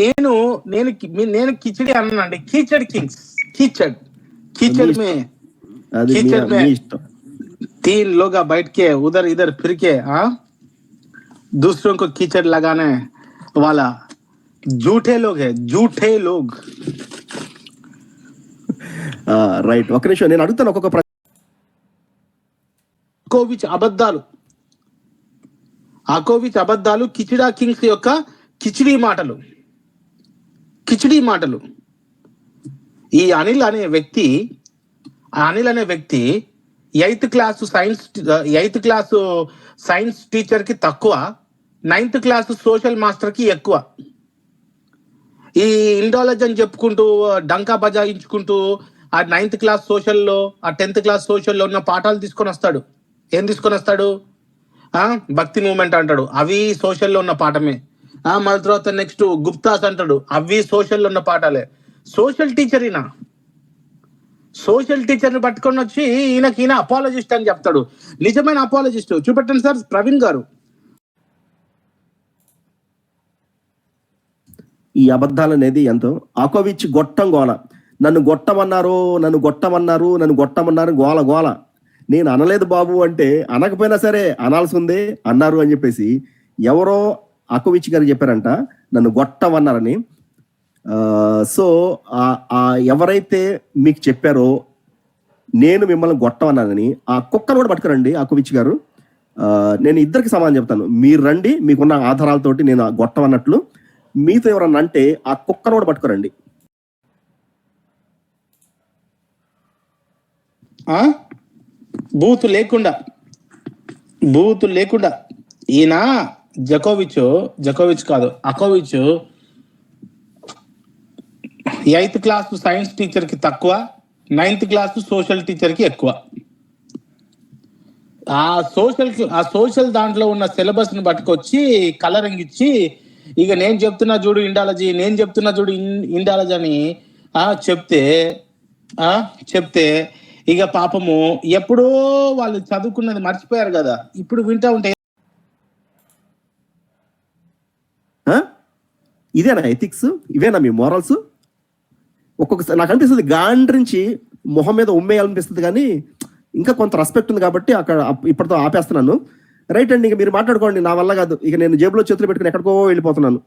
నేను నేను నేను కిచడి అన్నానండి. కీచడ్ కింగ్స్, कीचड़ कीचड़ में कीचड़ में 3 लोग बैठ के उधर इधर फिर के दूसरों को कीचड़ लगाने वाला झूठे लोग है, झूठे लोग. రైట్. ఒక నిమిషం నేను అడుగుతాను ఒక్కొక్క అబద్ధాలు కిచిడా కింగ్స్ యొక్క కిచిడి మాటలు. ఈ అనిల్ అనే వ్యక్తి 8th క్లాసు సైన్స్ టీచర్ కి తక్కువ, 9th క్లాసు సోషల్ మాస్టర్ కి ఎక్కువ. ఈ ఇండాలజీ అని చెప్పుకుంటూ డంకా బజాయించుకుంటూ ఆ 9th క్లాస్ సోషల్లో, ఆ 10th క్లాస్ సోషల్లో ఉన్న పాఠాలు తీసుకొని వస్తాడు. ఏం తీసుకొని వస్తాడు? భక్తి మూమెంట్ అంటాడు, అవి సోషల్లో ఉన్న పాఠమే. మళ్ళీ తర్వాత నెక్స్ట్ గుప్తాస్ అంటాడు, అవి సోషల్లో ఉన్న పాఠాలే. సోషల్ టీచర్ని పట్టుకొని వచ్చి ఈయన అపాలజిస్ట్ అని చెప్తాడు. నిజమైన అపాలజిస్ట్ చూపెట్టండి సార్ ప్రవీణ్ గారు. ఈ అబద్ధాలు అనేది ఎంతో ఆకోవిచ్ గొట్టం గోల. నన్ను గొట్టమన్నారు గోల. నేను అనలేదు బాబు అంటే, అనకపోయినా సరే అనాల్సి ఉంది, అన్నారు అని చెప్పేసి ఎవరో ఆకోవిచ్ గారు చెప్పారంట నన్ను గొట్టమన్నారని. సో ఎవరైతే మీకు చెప్పారో నేను మిమ్మల్ని గొట్టమన్నానని, ఆ కుక్కను కూడా పట్టుకురండి ఆకోవిచ్ గారు. నేను ఇద్దరికి సమాధానం చెప్తాను. మీరు రండి, మీకున్న ఆధారాలతోటి నేను గొట్టమన్నట్లు. మీతో ఎవరన్నా అంటే ఆ కుక్కను కూడా పట్టుకురండి. బూతు లేకుండా ఈయన జకోవిచ్ కాదు, అకోవిచ్ 8th క్లాస్ సైన్స్ టీచర్ కి తక్కువ, 9th క్లాస్ సోషల్ టీచర్ కి ఎక్కువ. ఆ సోషల్ దాంట్లో ఉన్న సిలబస్ ని పట్టుకొచ్చి కలరింగ్ ఇచ్చి, ఇక నేను చెప్తున్నా చూడు ఇండాలజీ అని చెప్తే ఇక పాపము ఎప్పుడో వాళ్ళు చదువుకున్నది మర్చిపోయారు కదా, ఇప్పుడు వింటా ఉంటే. ఇదేనా ఎథిక్స్? ఇవేనా మీ మోరల్స్? ఒక్కొక్కసారి నాకు అనిపిస్తుంది గాండ్రించి మొహం మీద ఉమ్మేయాలనిపిస్తుంది, కానీ ఇంకా కొంత రెస్పెక్ట్ ఉంది కాబట్టి అక్కడ ఇప్పటితో ఆపేస్తున్నాను. రైట్ అండి, ఇక మీరు మాట్లాడుకోండి, నా వల్ల కాదు. ఇక నేను జేబులో చేతులు పెట్టుకుని ఎక్కడికో వెళ్ళిపోతున్నాను.